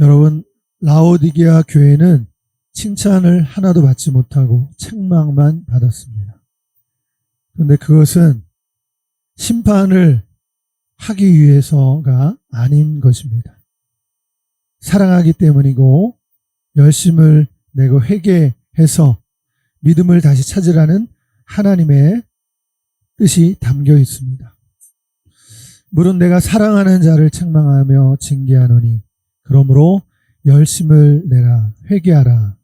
여러분, 라오디게아 교회는 칭찬을 하나도 받지 못하고 책망만 받았습니다. 그런데 그것은 심판을 하기 위해서가 아닌 것입니다. 사랑하기 때문이고 열심을 내고 회개해서 믿음을 다시 찾으라는 하나님의 뜻이 담겨 있습니다. 물론 내가 사랑하는 자를 책망하며 징계하노니 그러므로 열심을 내라, 회개하라.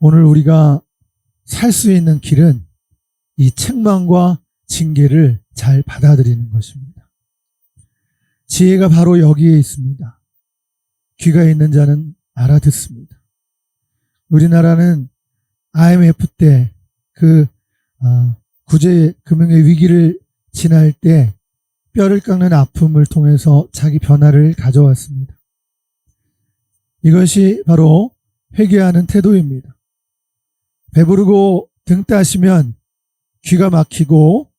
오늘 우리가 살 수 있는 길은 이 책망과 징계를 잘 받아들이는 것입니다. 지혜가 바로 여기에 있습니다. 귀가 있는 자는 알아듣습니다. 우리나라는 IMF 때 그 구제금융의 위기를 지날 때 뼈를 깎는 아픔을 통해서 자기 변화를 가져왔습니다. 이것이 바로 회개하는 태도입니다. 배부르고 등 따시면 귀가 막히고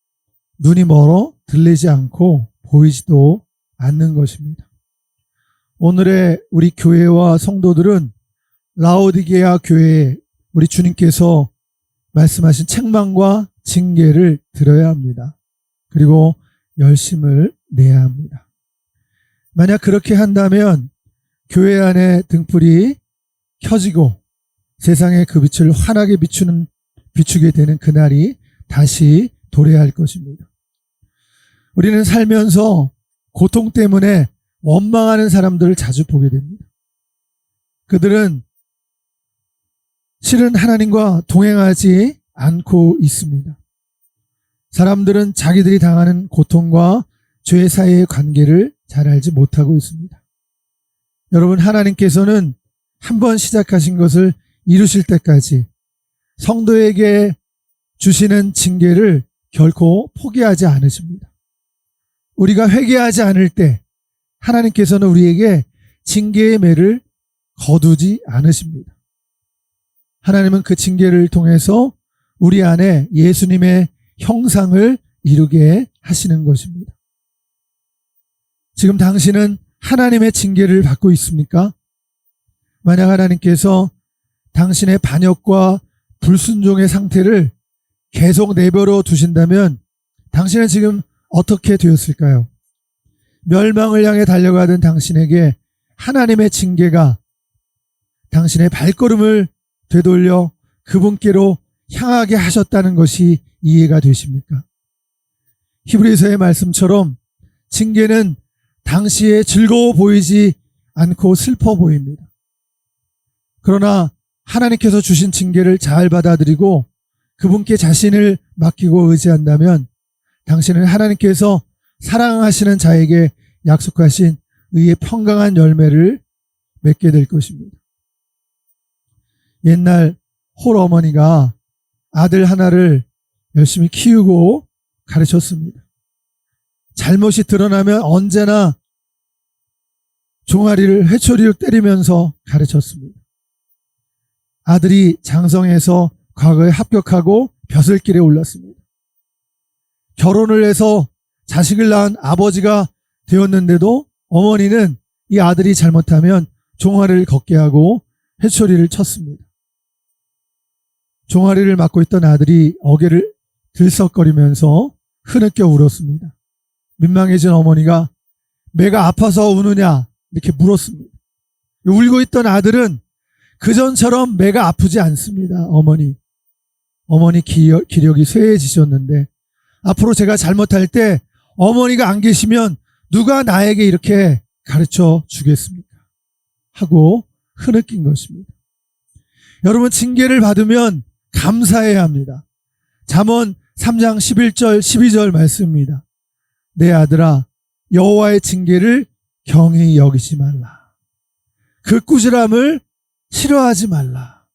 눈이 멀어 들리지 않고 보이지도 않는 것입니다. 오늘의 우리 교회와 성도들은 라오디게아 교회에 우리 주님께서 말씀하신 책망과 징계를 들어야 합니다. 그리고 열심을 내야 합니다. 만약 그렇게 한다면 교회 안에 등불이 켜지고 세상의 그 빛을 환하게 비추게 되는 그날이 다시 도래할 것입니다. 우리는 살면서 고통 때문에 원망하는 사람들을 자주 보게 됩니다. 그들은 실은 하나님과 동행하지 않고 있습니다. 사람들은 자기들이 당하는 고통과 죄 사이의 관계를 잘 알지 못하고 있습니다. 여러분, 하나님께서는 한번 시작하신 것을 이루실 때까지 성도에게 주시는 징계를 결코 포기하지 않으십니다. 우리가 회개하지 않을 때 하나님께서는 우리에게 징계의 매를 거두지 않으십니다. 하나님은 그 징계를 통해서 우리 안에 예수님의 형상을 이루게 하시는 것입니다. 지금 당신은 하나님의 징계를 받고 있습니까? 만약 하나님께서 당신의 반역과 불순종의 상태를 계속 내버려 두신다면 당신은 지금 어떻게 되었을까요? 멸망을 향해 달려가던 당신에게 하나님의 징계가 당신의 발걸음을 되돌려 그분께로 향하게 하셨다는 것이 이해가 되십니까? 히브리서의 말씀처럼 징계는 당시에 즐거워 보이지 않고 슬퍼 보입니다. 그러나 하나님께서 주신 징계를 잘 받아들이고 그분께 자신을 맡기고 의지한다면 당신은 하나님께서 사랑하시는 자에게 약속하신 의의 평강한 열매를 맺게 될 것입니다. 옛날 홀 어머니가 아들 하나를 열심히 키우고 가르쳤습니다. 잘못이 드러나면 언제나 종아리를 회초리로 때리면서 가르쳤습니다. 아들이 장성해서 과거에 합격하고 벼슬길에 올랐습니다. 결혼을 해서 자식을 낳은 아버지가 되었는데도 어머니는 이 아들이 잘못하면 종아리를 걷게 하고 회초리를 쳤습니다. 종아리를 맡고 있던 아들이 어깨를 들썩거리면서 흐느껴 울었습니다. 민망해진 어머니가 매가 아파서 우느냐 이렇게 물었습니다. 울고 있던 아들은 그전처럼 매가 아프지 않습니다. 어머니 기력이 쇠해지셨는데 앞으로 제가 잘못할 때 어머니가 안 계시면 누가 나에게 이렇게 가르쳐 주겠습니까? 하고 흐느낀 것입니다. 여러분, 징계를 받으면 감사해야 합니다. 잠언 3장 11절 12절 말씀입니다. 내 아들아, 여호와의 징계를 경히 여기지 말라. 그 꾸지람을 싫어하지 말라.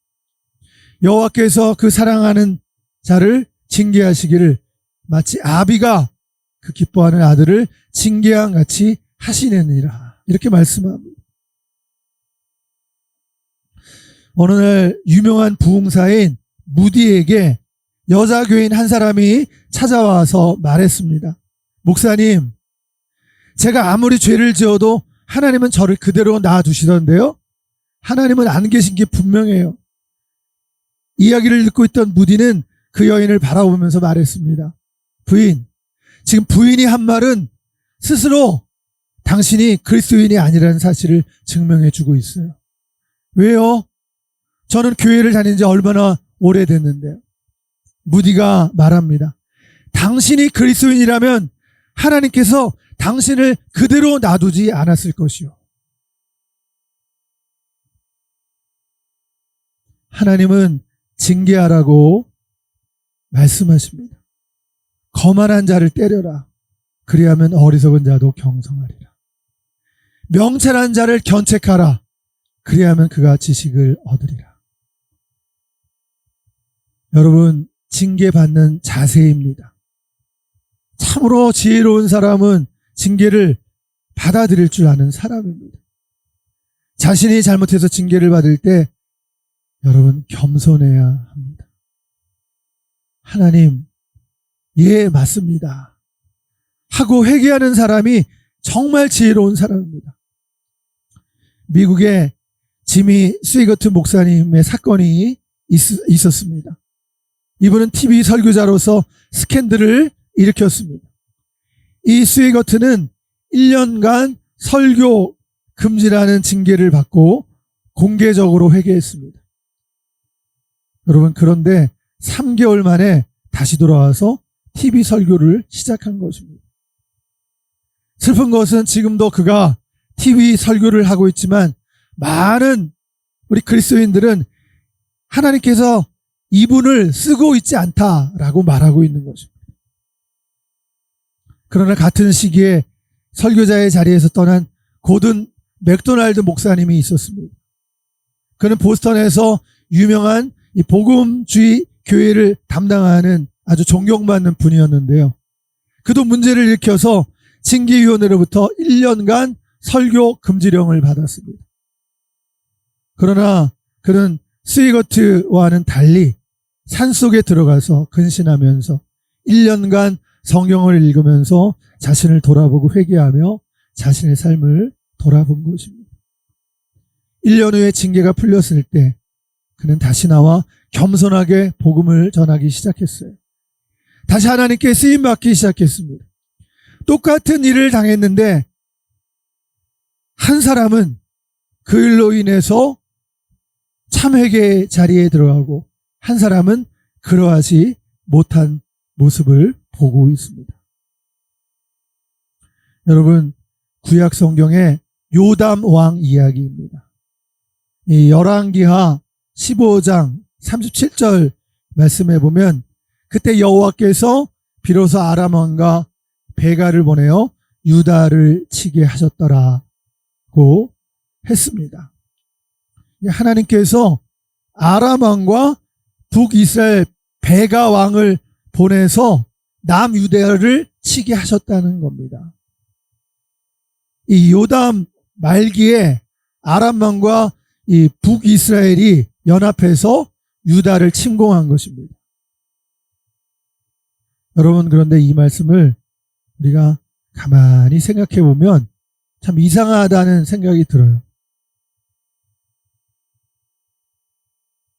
여호와께서 그 사랑하는 자를 징계하시기를 마치 아비가 그 기뻐하는 아들을 징계한 같이 하시느니라. 이렇게 말씀합니다. 어느 날 유명한 부흥사인 무디에게 여자 교인 한 사람이 찾아와서 말했습니다. 목사님, 제가 아무리 죄를 지어도 하나님은 저를 그대로 놔두시던데요. 하나님은 안 계신 게 분명해요. 이야기를 듣고 있던 무디는 그 여인을 바라보면서 말했습니다. 부인, 지금 부인이 한 말은 스스로 당신이 그리스도인이 아니라는 사실을 증명해 주고 있어요. 왜요? 저는 교회를 다닌 지 얼마나 오래됐는데요. 무디가 말합니다. 당신이 그리스도인이라면 하나님께서 당신을 그대로 놔두지 않았을 것이요. 하나님은 징계하라고 말씀하십니다. 거만한 자를 때려라. 그리하면 어리석은 자도 경성하리라. 명철한 자를 견책하라. 그리하면 그가 지식을 얻으리라. 여러분, 징계받는 자세입니다. 참으로 지혜로운 사람은 징계를 받아들일 줄 아는 사람입니다. 자신이 잘못해서 징계를 받을 때 여러분 겸손해야 합니다. 하나님, 예, 맞습니다 하고 회개하는 사람이 정말 지혜로운 사람입니다. 미국에 지미 스위거트 목사님의 사건이 있었습니다. 이분은 TV 설교자로서 스캔들을 일으켰습니다. 이 스위거트는 1년간 설교 금지라는 징계를 받고 공개적으로 회개했습니다. 여러분, 그런데 3개월 만에 다시 돌아와서 TV 설교를 시작한 것입니다. 슬픈 것은 지금도 그가 TV 설교를 하고 있지만 많은 우리 그리스도인들은 하나님께서 이분을 쓰고 있지 않다라고 말하고 있는 것입니다. 그러나 같은 시기에 설교자의 자리에서 떠난 고든 맥도날드 목사님이 있었습니다. 그는 보스턴에서 유명한 이 복음주의 교회를 담당하는 아주 존경받는 분이었는데요. 그도 문제를 일으켜서 징계위원회로부터 1년간 설교 금지령을 받았습니다. 그러나 그는 스위거트와는 달리 산속에 들어가서 근신하면서 1년간 성경을 읽으면서 자신을 돌아보고 회개하며 자신의 삶을 돌아본 것입니다. 1년 후에 징계가 풀렸을 때 그는 다시 나와 겸손하게 복음을 전하기 시작했어요. 다시 하나님께 쓰임받기 시작했습니다. 똑같은 일을 당했는데 한 사람은 그 일로 인해서 참회개 자리에 들어가고 한 사람은 그러하지 못한 모습을 보고 있습니다. 여러분, 구약 성경의 요담 왕 이야기입니다. 이 열왕기하 15장 37절 말씀해 보면 그때 여호와께서 비로소 아람 왕과 베가를 보내어 유다를 치게 하셨더라고 했습니다. 하나님께서 아람 왕과 북이스라엘 베가 왕을 보내서 남유다를 치게 하셨다는 겁니다. 이 요담 말기에 아람 왕과 이 북이스라엘이 연합해서 유다를 침공한 것입니다. 여러분, 그런데 이 말씀을 우리가 가만히 생각해 보면 참 이상하다는 생각이 들어요.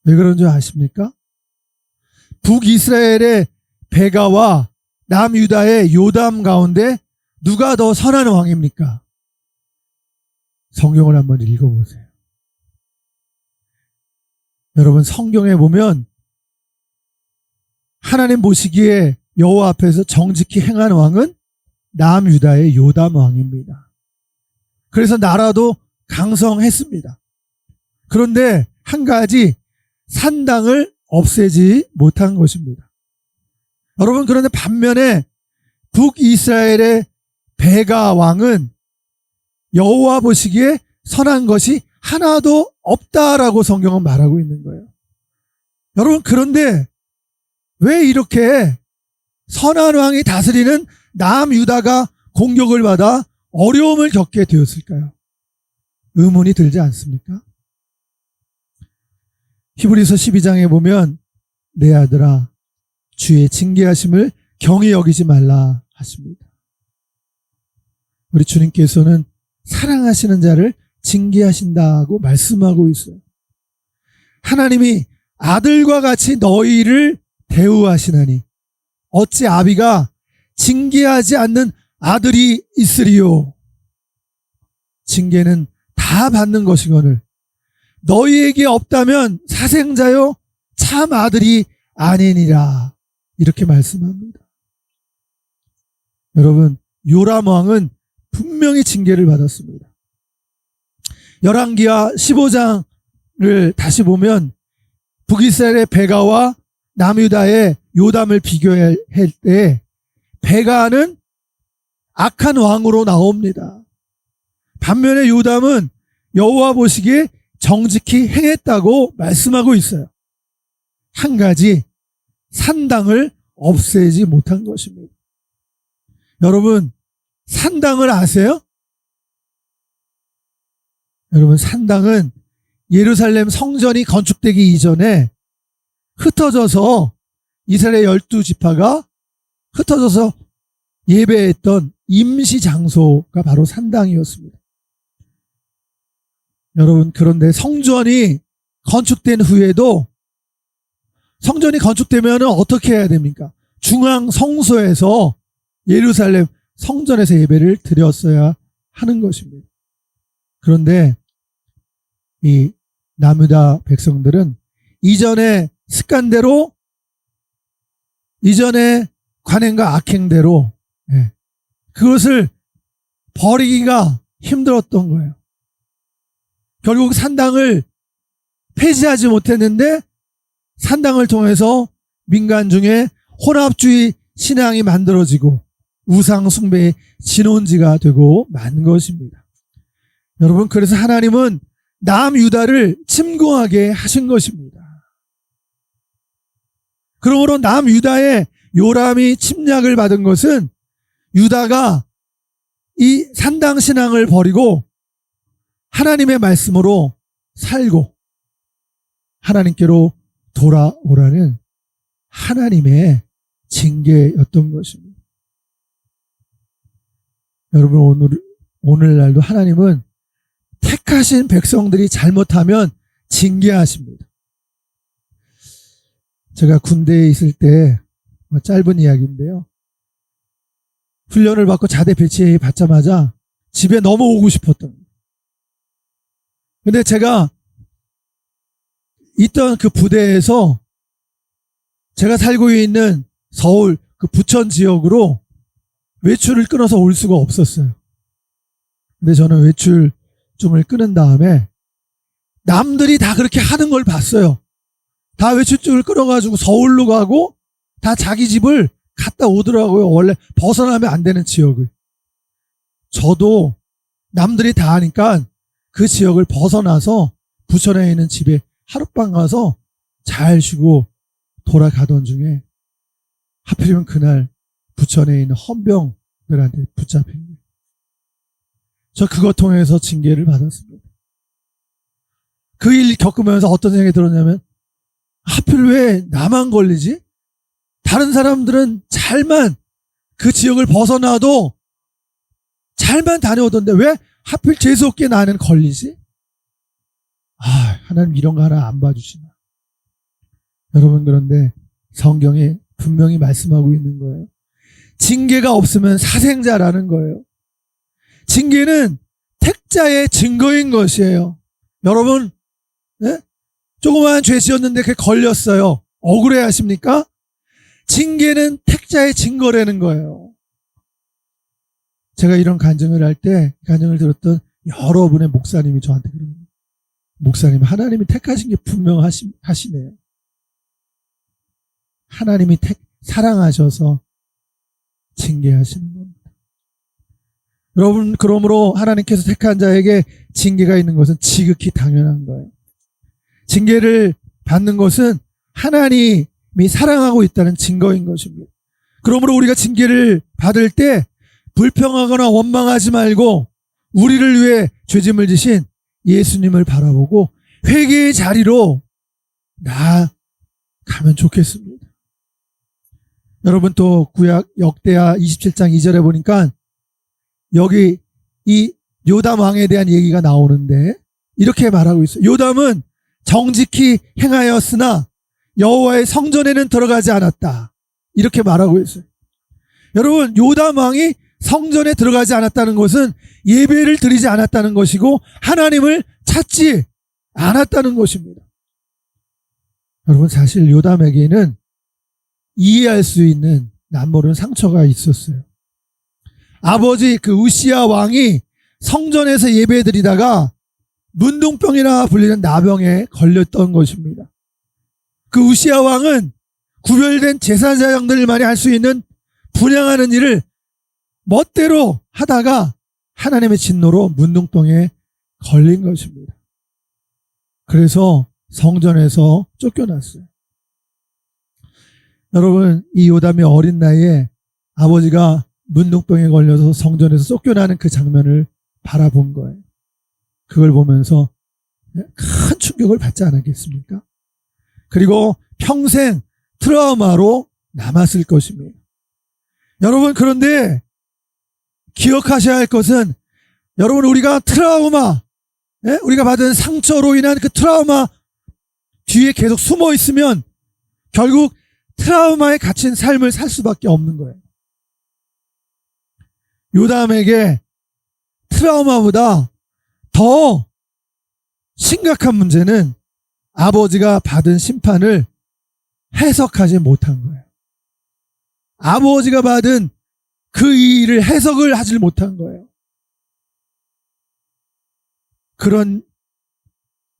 왜 그런 줄 아십니까? 북이스라엘의 베가와 남유다의 요담 가운데 누가 더 선한 왕입니까? 성경을 한번 읽어보세요. 여러분, 성경에 보면 하나님 보시기에 여호와 앞에서 정직히 행한 왕은 남유다의 요담 왕입니다. 그래서 나라도 강성했습니다. 그런데 한 가지, 산당을 없애지 못한 것입니다. 여러분, 그런데 반면에 북이스라엘의 베가 왕은 여호와 보시기에 선한 것이 하나도 없다라고 성경은 말하고 있는 거예요. 여러분, 그런데 왜 이렇게 선한 왕이 다스리는 남유다가 공격을 받아 어려움을 겪게 되었을까요? 의문이 들지 않습니까? 히브리서 12장에 보면 내 아들아 주의 징계하심을 경히 여기지 말라 하십니다. 우리 주님께서는 사랑하시는 자를 징계하신다고 말씀하고 있어요. 하나님이 아들과 같이 너희를 대우하시나니 어찌 아비가 징계하지 않는 아들이 있으리요. 징계는 다 받는 것이거늘 너희에게 없다면 사생자요 참 아들이 아니니라. 이렇게 말씀합니다. 여러분, 요람 왕은 분명히 징계를 받았습니다. 열왕기하 15장을 다시 보면 북이스라엘의 베가와 남유다의 요담을 비교할 때 베가는 악한 왕으로 나옵니다. 반면에 요담은 여호와 보시기에 정직히 행했다고 말씀하고 있어요. 한 가지, 산당을 없애지 못한 것입니다. 여러분, 산당을 아세요? 여러분, 산당은 예루살렘 성전이 건축되기 이전에 흩어져서 이스라엘 12지파가 흩어져서 예배했던 임시 장소가 바로 산당이었습니다. 여러분, 그런데 성전이 건축된 후에도 성전이 건축되면 어떻게 해야 됩니까? 중앙 성소에서 예루살렘 성전에서 예배를 드렸어야 하는 것입니다. 그런데 이 남유다 백성들은 이전의 습관대로, 이전의 관행과 악행대로 그것을 버리기가 힘들었던 거예요. 결국 산당을 폐지하지 못했는데 산당을 통해서 민간 중에 혼합주의 신앙이 만들어지고 우상 숭배의 진원지가 되고 만 것입니다. 여러분, 그래서 하나님은 남유다를 침공하게 하신 것입니다. 그러므로 남유다의 요람이 침략을 받은 것은 유다가 이 산당 신앙을 버리고 하나님의 말씀으로 살고 하나님께로 돌아오라는 하나님의 징계였던 것입니다. 여러분, 오늘날도 하나님은 택하신 백성들이 잘못하면 징계하십니다. 제가 군대에 있을 때 짧은 이야기인데요. 훈련을 받고 자대 배치 받자마자 집에 넘어오고 싶었던 거예요. 근데 제가 있던 그 부대에서 제가 살고 있는 서울 그 부천 지역으로 외출을 끊어서 올 수가 없었어요. 근데 저는 외출증을 끊은 다음에 남들이 다 그렇게 하는 걸 봤어요. 다 외출증을 끊어가지고 서울로 가고 다 자기 집을 갔다 오더라고요. 원래 벗어나면 안 되는 지역을. 저도 남들이 다 하니까 그 지역을 벗어나서 부천에 있는 집에 하룻밤 가서 잘 쉬고 돌아가던 중에 하필이면 그날 부천에 있는 헌병들한테 붙잡힌 거예요. 저 그것 통해서 징계를 받았습니다. 그 일 겪으면서 어떤 생각이 들었냐면 하필 왜 나만 걸리지? 다른 사람들은 잘만 그 지역을 벗어나도 잘만 다녀오던데 왜 하필 재수없게 나는 걸리지? 하나님 이런 거 하나 안 봐주시나. 여러분, 그런데 성경에 분명히 말씀하고 있는 거예요. 징계가 없으면 사생자라는 거예요. 징계는 택자의 증거인 것이에요. 여러분, 조그마한 죄 지었는데 그게 걸렸어요. 억울해 하십니까? 징계는 택자의 증거라는 거예요. 제가 이런 간증을 할 때 간증을 들었던 여러분의 목사님이 저한테 그러는 거예요. 목사님, 하나님이 택하신 게 분명하시네요. 하나님이 사랑하셔서 징계하시는 겁니다. 여러분, 그러므로 하나님께서 택한 자에게 징계가 있는 것은 지극히 당연한 거예요. 징계를 받는 것은 하나님이 사랑하고 있다는 증거인 것입니다. 그러므로 우리가 징계를 받을 때 불평하거나 원망하지 말고 우리를 위해 죄짐을 지신 예수님을 바라보고 회개의 자리로 나아가면 좋겠습니다. 여러분, 또 구약 역대하 27장 2절에 보니까 여기 이 요담 왕에 대한 얘기가 나오는데 이렇게 말하고 있어요. 요담은 정직히 행하였으나 여호와의 성전에는 들어가지 않았다. 이렇게 말하고 있어요. 여러분, 요담 왕이 성전에 들어가지 않았다는 것은 예배를 드리지 않았다는 것이고 하나님을 찾지 않았다는 것입니다. 여러분, 사실 요담에게는 이해할 수 있는 남모르는 상처가 있었어요. 아버지 그 우시야 왕이 성전에서 예배 드리다가 문둥병이라 불리는 나병에 걸렸던 것입니다. 그 우시야 왕은 구별된 제사장들만이 할 수 있는 분향하는 일을 멋대로 하다가 하나님의 진노로 문둥병에 걸린 것입니다. 그래서 성전에서 쫓겨났어요. 여러분, 이 요담이 어린 나이에 아버지가 문둥병에 걸려서 성전에서 쫓겨나는 그 장면을 바라본 거예요. 그걸 보면서 큰 충격을 받지 않았겠습니까? 그리고 평생 트라우마로 남았을 것입니다. 여러분, 그런데 기억하셔야 할 것은, 여러분, 우리가 트라우마, 우리가 받은 상처로 인한 그 트라우마 뒤에 계속 숨어 있으면 결국 트라우마에 갇힌 삶을 살 수밖에 없는 거예요. 요담에게 트라우마보다 더 심각한 문제는 아버지가 받은 심판을 해석하지 못한 거예요. 아버지가 받은 그 일을 해석을 하지 못한 거예요. 그런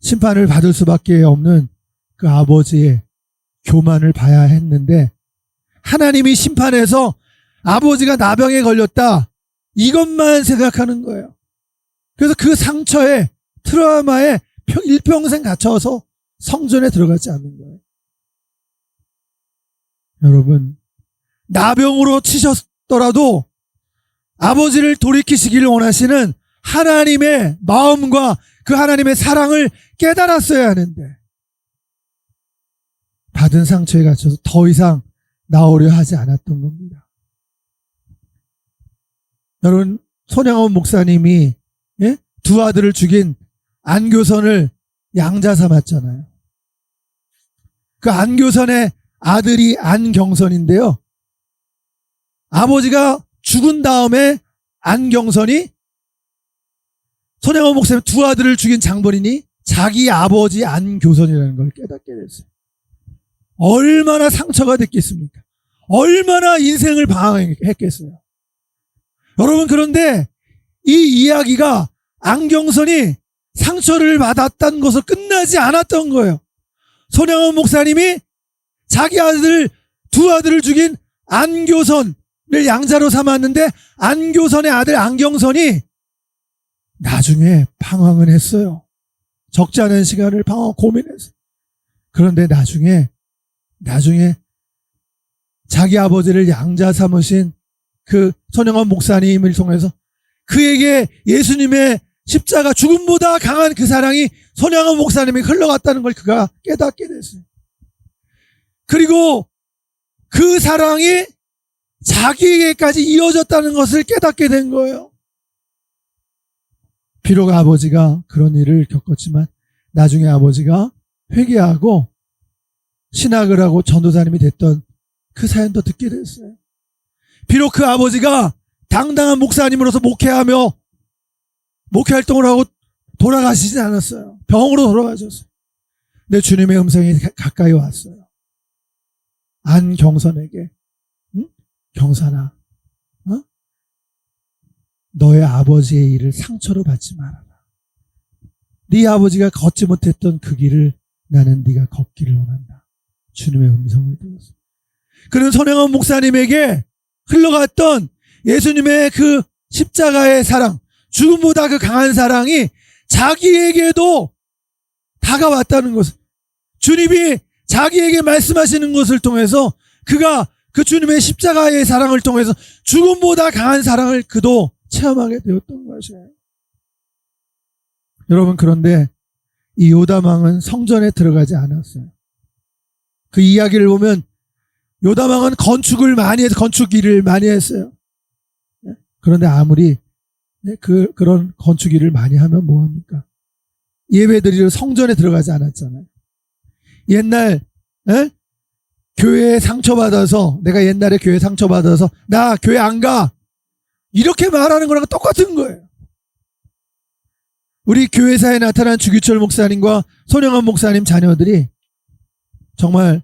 심판을 받을 수밖에 없는 그 아버지의 교만을 봐야 했는데, 하나님이 심판해서 아버지가 나병에 걸렸다, 이것만 생각하는 거예요. 그래서 그 상처에, 트라우마에 일평생 갇혀서 성전에 들어가지 않는 거예요. 여러분, 나병으로 치셨더라도 아버지를 돌이키시기를 원하시는 하나님의 마음과 그 하나님의 사랑을 깨달았어야 하는데, 받은 상처에 갇혀서 더 이상 나오려 하지 않았던 겁니다. 여러분, 손양원 목사님이 두 아들을 죽인 안교선을 양자 삼았잖아요. 그 안교선의 아들이 안경선인데요. 아버지가 죽은 다음에 안경선이 손양원 목사님 두 아들을 죽인 장본인이 자기 아버지 안교선이라는 걸 깨닫게 됐어요. 얼마나 상처가 됐겠습니까? 얼마나 인생을 방황했겠어요. 여러분, 그런데 이 이야기가 안경선이 상처를 받았다는 것으로 끝나지 않았던 거예요. 손양원 목사님이 자기 두 아들을 죽인 안교선을 양자로 삼았는데, 안교선의 아들 안경선이 나중에 방황을 했어요. 적지 않은 시간을 고민했어요. 그런데 나중에 자기 아버지를 양자 삼으신 그 손양원 목사님을 통해서 그에게 예수님의 십자가 죽음보다 강한 그 사랑이 손양원 목사님이 흘러갔다는 걸 그가 깨닫게 됐어요. 그리고 그 사랑이 자기에게까지 이어졌다는 것을 깨닫게 된 거예요. 비록 아버지가 그런 일을 겪었지만 나중에 아버지가 회개하고 신학을 하고 전도사님이 됐던 그 사연도 듣게 됐어요. 비록 그 아버지가 당당한 목사님으로서 목회하며 목회 활동을 하고 돌아가시진 않았어요. 병으로 돌아가셨어요. 근데 주님의 음성이 가까이 왔어요. 안경선에게, 경선아, 너의 아버지의 일을 상처로 받지 말아라. 네 아버지가 걷지 못했던 그 길을 나는 네가 걷기를 원한다. 주님의 음성을 들었어요. 그는 손양원 목사님에게 흘러갔던 예수님의 그 십자가의 사랑, 죽음보다 그 강한 사랑이 자기에게도 다가왔다는 것을, 주님이 자기에게 말씀하시는 것을 통해서 그가 그 주님의 십자가의 사랑을 통해서 죽음보다 강한 사랑을 그도 체험하게 되었던 것이에요. 여러분, 그런데 이 요담 왕은 성전에 들어가지 않았어요. 그 이야기를 보면 요담 왕은 건축 일을 많이 했어요. 그런데 아무리 네, 그런 건축 일을 많이 하면 뭐합니까? 예배드리러 성전에 들어가지 않았잖아요. 옛날 교회에 상처받아서, 내가 옛날에 교회 상처받아서 나 교회 안 가, 이렇게 말하는 거랑 똑같은 거예요. 우리 교회사에 나타난 주기철 목사님과 손영환 목사님 자녀들이 정말,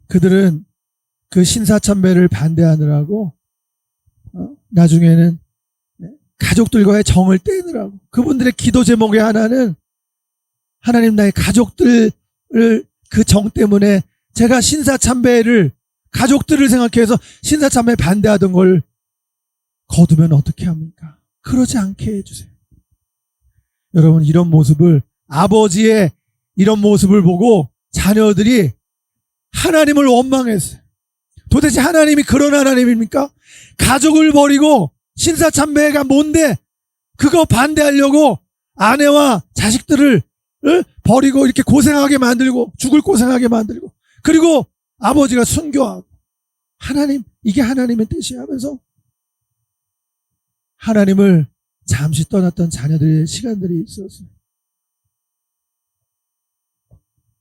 그들은 그 신사참배를 반대하느라고 나중에는 가족들과의 정을 떼느라고, 그분들의 기도 제목의 하나는, 하나님 나의 가족들을 그 정 때문에 제가 신사참배를, 가족들을 생각해서 신사참배 반대하던 걸 거두면 어떻게 합니까? 그러지 않게 해주세요. 여러분, 이런 모습을, 아버지의 이런 모습을 보고 자녀들이 하나님을 원망했어요. 도대체 하나님이 그런 하나님입니까? 가족을 버리고 신사참배가 뭔데 그거 반대하려고 아내와 자식들을 버리고 이렇게 고생하게 만들고, 죽을 고생하게 만들고, 그리고 아버지가 순교하고, 하나님, 이게 하나님의 뜻이야 하면서 하나님을 잠시 떠났던 자녀들의 시간들이 있었어요.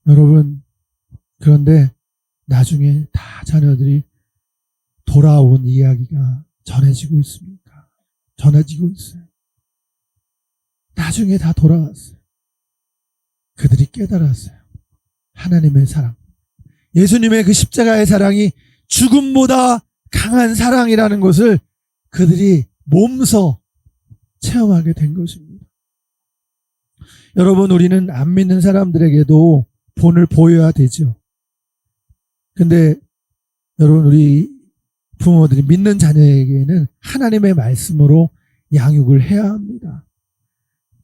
여러분, 그런데 나중에 다 자녀들이 돌아온 이야기가 전해지고 있습니까? 전해지고 있어요. 나중에 다 돌아왔어요. 그들이 깨달았어요. 하나님의 사랑, 예수님의 그 십자가의 사랑이 죽음보다 강한 사랑이라는 것을 그들이 몸소 체험하게 된 것입니다. 여러분, 우리는 안 믿는 사람들에게도 본을 보여야 되죠. 근데 여러분, 우리 부모들이 믿는 자녀에게는 하나님의 말씀으로 양육을 해야 합니다.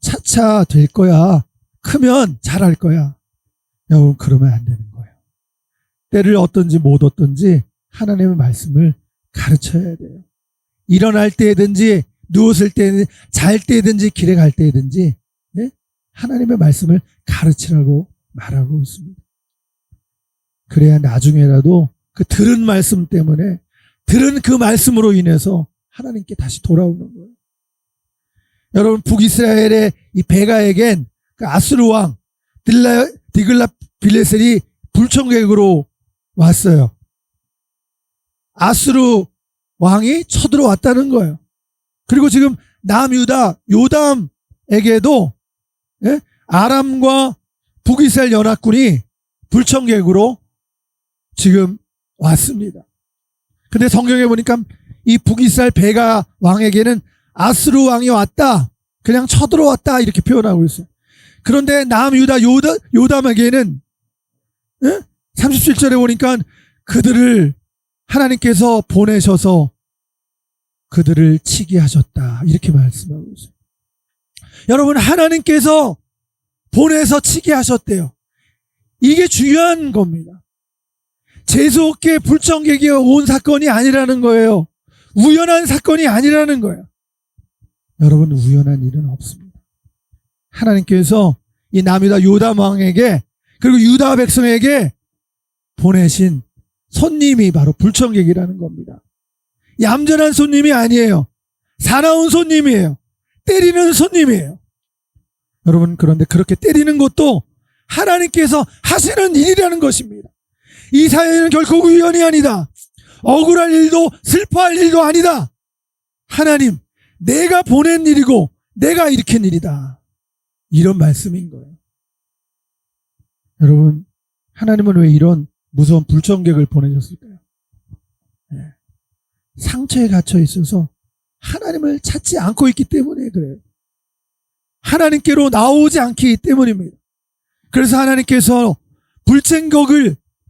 차차 될 거야. 크면 잘할 거야. 여러분, 그러면 안 되는 거예요. 때를 얻든지 못 얻든지 하나님의 말씀을 가르쳐야 돼요. 일어날 때든지 누웠을 때든지 잘 때든지 길에 갈 때든지 하나님의 말씀을 가르치라고 말하고 있습니다. 그래야 나중에라도 그 들은 말씀 때문에, 들은 그 말씀으로 인해서 하나님께 다시 돌아오는 거예요. 여러분, 북이스라엘의 이 베가에겐 그 아수르 왕 디글랏빌레셀이 불청객으로 왔어요. 아수르 왕이 쳐들어왔다는 거예요. 그리고 지금 남유다 요담에게도 아람과 북이스라엘 연합군이 불청객으로 지금 왔습니다. 근데 성경에 보니까 이 북이스라엘 베가 왕에게는 아수르 왕이 왔다, 그냥 쳐들어왔다, 이렇게 표현하고 있어요. 그런데 남유다 요담에게는 37절에 보니까 그들을 하나님께서 보내셔서 그들을 치게 하셨다, 이렇게 말씀하고 있어요. 여러분, 하나님께서 보내서 치게 하셨대요. 이게 중요한 겁니다. 재수없게 불청객이 온 사건이 아니라는 거예요. 우연한 사건이 아니라는 거예요. 여러분, 우연한 일은 없습니다. 하나님께서 이 남유다 요담 왕에게, 그리고 유다 백성에게 보내신 손님이 바로 불청객이라는 겁니다. 얌전한 손님이 아니에요. 사나운 손님이에요. 때리는 손님이에요. 여러분, 그런데 그렇게 때리는 것도 하나님께서 하시는 일이라는 것입니다. 이 사회는 결코 우연이 아니다. 억울할 일도 슬퍼할 일도 아니다. 하나님, 내가 보낸 일이고 내가 일으킨 일이다. 이런 말씀인 거예요. 여러분, 하나님은 왜 이런 무서운 불청객을 보내셨을까요? 상처에 갇혀 있어서 하나님을 찾지 않고 있기 때문에 그래요. 하나님께로 나오지 않기 때문입니다. 그래서 하나님께서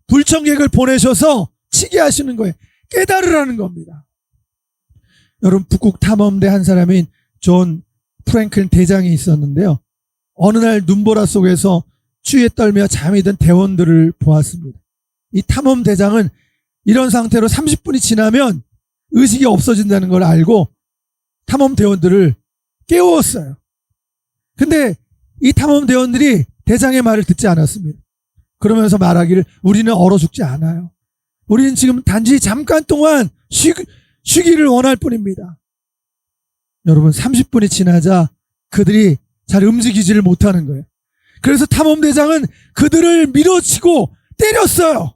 불청객을 보내셔서 치게 하시는 거예요. 깨달으라는 겁니다. 여러분, 북극 탐험대 한 사람인 존 프랭클린 대장이 있었는데요. 어느 날 눈보라 속에서 추위에 떨며 잠이 든 대원들을 보았습니다. 이 탐험 대장은 이런 상태로 30분이 지나면 의식이 없어진다는 걸 알고 탐험 대원들을 깨웠어요. 근데 이 탐험 대원들이 대장의 말을 듣지 않았습니다. 그러면서 말하기를, 우리는 얼어 죽지 않아요. 우리는 지금 단지 잠깐 동안 쉬기를 원할 뿐입니다. 여러분 30분이 지나자 그들이 잘 움직이지를 못하는 거예요. 그래서 탐험대장은 그들을 밀어치고 때렸어요.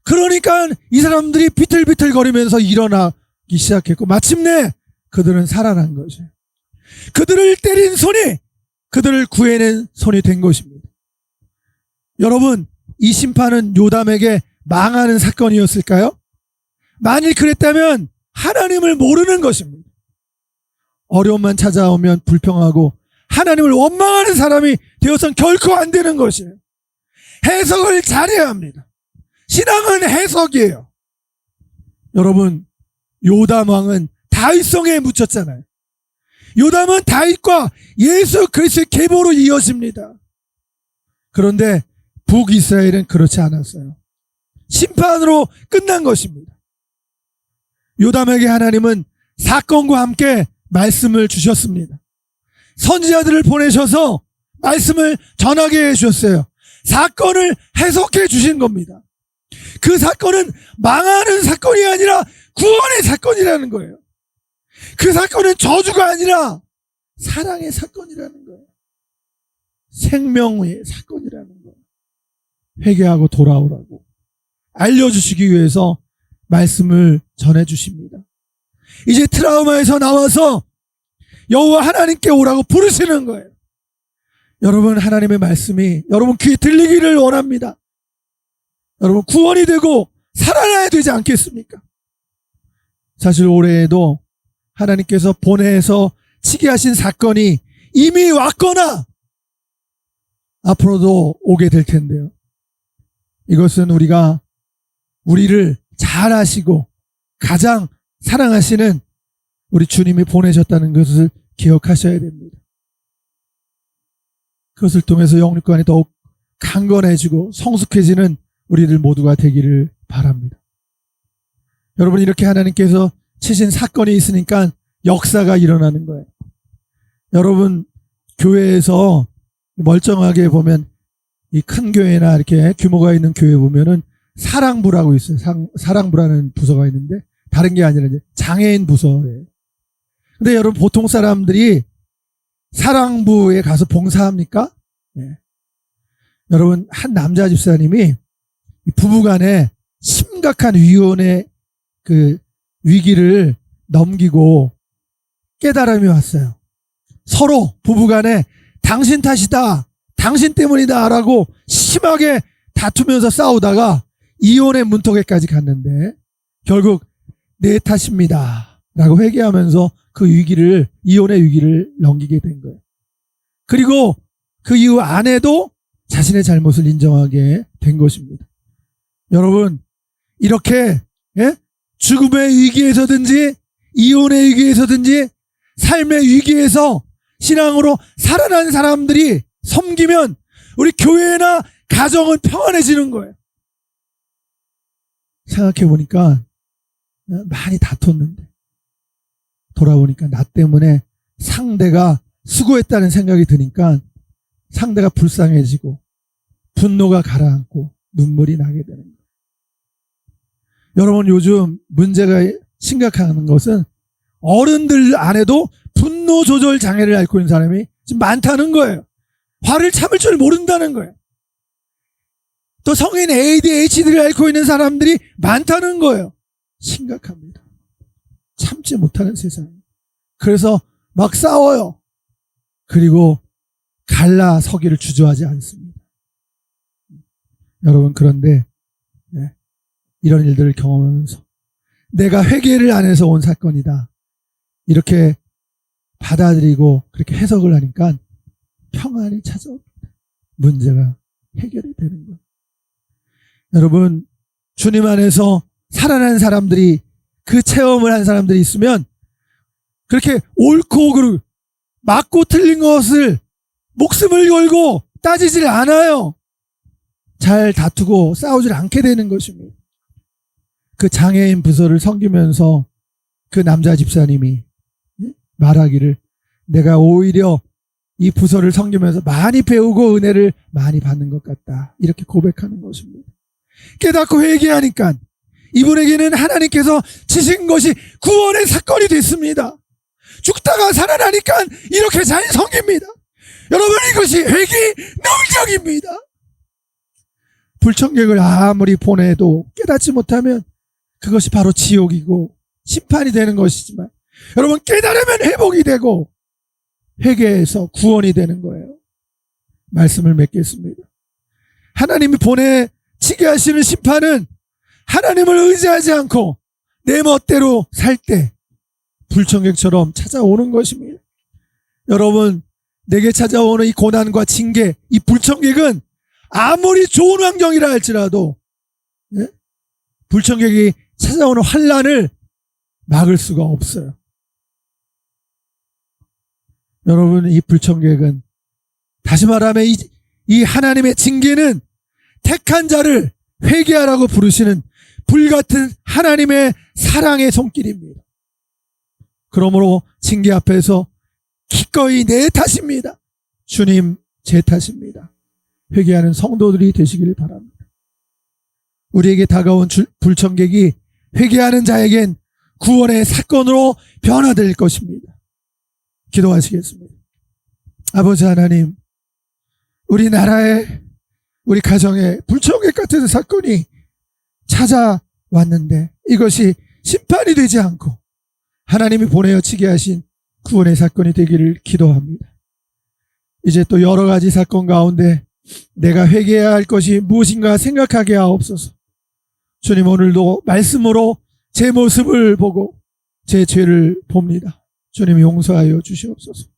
그러니까 이 사람들이 비틀비틀거리면서 일어나기 시작했고 마침내 그들은 살아난 거죠. 그들을 때린 손이 그들을 구해낸 손이 된 것입니다. 여러분, 이 심판은 요담에게 망하는 사건이었을까요? 만일 그랬다면 하나님을 모르는 것입니다. 어려움만 찾아오면 불평하고 하나님을 원망하는 사람이 되어서는 결코 안 되는 것이에요. 해석을 잘해야 합니다. 신앙은 해석이에요. 여러분, 요담 왕은 다윗성에 묻혔잖아요. 요담은 다윗과 예수 그리스도의 계보로 이어집니다. 그런데 북이스라엘은 그렇지 않았어요. 심판으로 끝난 것입니다. 요담에게 하나님은 사건과 함께 말씀을 주셨습니다. 선지자들을 보내셔서 말씀을 전하게 해주셨어요. 사건을 해석해 주신 겁니다. 그 사건은 망하는 사건이 아니라 구원의 사건이라는 거예요. 그 사건은 저주가 아니라 사랑의 사건이라는 거예요. 생명의 사건이라는 거예요. 회개하고 돌아오라고 알려주시기 위해서 말씀을 전해주십니다. 이제 트라우마에서 나와서 여호와 하나님께 오라고 부르시는 거예요. 여러분, 하나님의 말씀이 여러분 귀에 들리기를 원합니다. 여러분, 구원이 되고 살아나야 되지 않겠습니까? 사실 올해에도 하나님께서 보내서 치게 하신 사건이 이미 왔거나 앞으로도 오게 될 텐데요. 이것은 우리를 잘 아시고 가장 사랑하시는 우리 주님이 보내셨다는 것을 기억하셔야 됩니다. 그것을 통해서 영육간이 더욱 강건해지고 성숙해지는 우리들 모두가 되기를 바랍니다. 여러분, 이렇게 하나님께서 치신 사건이 있으니까 역사가 일어나는 거예요. 여러분, 교회에서 멀쩡하게 보면 이 큰 교회나 이렇게 규모가 있는 교회 보면은 사랑부라고 있어요. 사랑부라는 부서가 있는데 다른 게 아니라 이제 장애인 부서예요. 근데 여러분, 보통 사람들이 사랑부에 가서 봉사합니까? 네. 여러분, 한 남자 집사님이 부부간에 심각한 위혼의 그 위기를 넘기고 깨달음이 왔어요. 서로 부부간에 당신 탓이다, 당신 때문이다 라고 심하게 다투면서 싸우다가 이혼의 문턱에까지 갔는데 결국 내 탓입니다 라고 회개하면서 그 이혼의 위기를 넘기게 된 거예요. 그리고 그 이후 아내도 자신의 잘못을 인정하게 된 것입니다. 여러분, 이렇게 죽음의 위기에서든지 이혼의 위기에서든지 삶의 위기에서 신앙으로 살아난 사람들이 섬기면 우리 교회나 가정은 평안해지는 거예요. 생각해 보니까 많이 다퉜는데 돌아보니까 나 때문에 상대가 수고했다는 생각이 드니까 상대가 불쌍해지고 분노가 가라앉고 눈물이 나게 되는 거예요. 여러분, 요즘 문제가 심각한 것은 어른들 안에도 분노 조절 장애를 앓고 있는 사람이 지금 많다는 거예요. 화를 참을 줄 모른다는 거예요. 또 성인 ADHD를 앓고 있는 사람들이 많다는 거예요. 심각합니다. 참지 못하는 세상. 그래서 막 싸워요. 그리고 갈라서기를 주저하지 않습니다. 여러분, 그런데 이런 일들을 경험하면서 내가 회개를 안 해서 온 사건이다, 이렇게 받아들이고 그렇게 해석을 하니까 평안이 찾아옵니다. 문제가 해결이 되는 거예요. 여러분, 주님 안에서 살아난 사람들이, 그 체험을 한 사람들이 있으면 그렇게 옳고 그르고 맞고 틀린 것을 목숨을 걸고 따지질 않아요. 잘 다투고 싸우질 않게 되는 것입니다. 그 장애인 부서를 섬기면서 그 남자 집사님이 말하기를, 내가 오히려 이 부서를 섬기면서 많이 배우고 은혜를 많이 받는 것 같다, 이렇게 고백하는 것입니다. 깨닫고 회개하니까 이분에게는 하나님께서 치신 것이 구원의 사건이 됐습니다. 죽다가 살아나니까 이렇게 잘 섬깁니다. 여러분, 이것이 회개 능력입니다. 불청객을 아무리 보내도 깨닫지 못하면 그것이 바로 지옥이고 심판이 되는 것이지만, 여러분, 깨달으면 회복이 되고 회개해서 구원이 되는 거예요. 말씀을 맺겠습니다. 하나님이 보내치게 하시는 심판은 하나님을 의지하지 않고 내 멋대로 살 때 불청객처럼 찾아오는 것입니다. 여러분, 내게 찾아오는 이 고난과 징계, 이 불청객은 아무리 좋은 환경이라 할지라도 불청객이 찾아오는 환난을 막을 수가 없어요. 여러분, 이 불청객은, 다시 말하면 이 하나님의 징계는 택한 자를 회개하라고 부르시는 불같은 하나님의 사랑의 손길입니다. 그러므로 징계 앞에서 기꺼이 내 탓입니다. 주님, 제 탓입니다. 회개하는 성도들이 되시길 바랍니다. 우리에게 다가온 불청객이 회개하는 자에겐 구원의 사건으로 변화될 것입니다. 기도하시겠습니다. 아버지 하나님, 우리나라에, 우리 가정에 불청객 같은 사건이 찾아왔는데 이것이 심판이 되지 않고 하나님이 보내어치게 하신 구원의 사건이 되기를 기도합니다. 이제 또 여러 가지 사건 가운데 내가 회개해야 할 것이 무엇인가 생각하게 하옵소서. 주님, 오늘도 말씀으로 제 모습을 보고 제 죄를 봅니다. 주님, 용서하여 주시옵소서.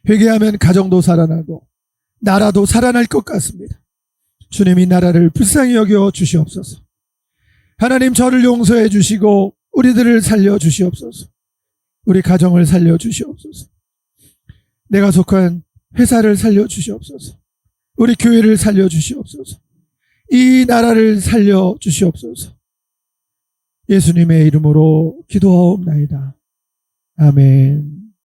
회개하면 가정도 살아나고 나라도 살아날 것 같습니다. 주님, 이 나라를 불쌍히 여겨 주시옵소서. 하나님, 저를 용서해 주시고 우리들을 살려 주시옵소서. 우리 가정을 살려 주시옵소서. 내가 속한 회사를 살려 주시옵소서. 우리 교회를 살려 주시옵소서. 이 나라를 살려 주시옵소서. 예수님의 이름으로 기도하옵나이다. 아멘.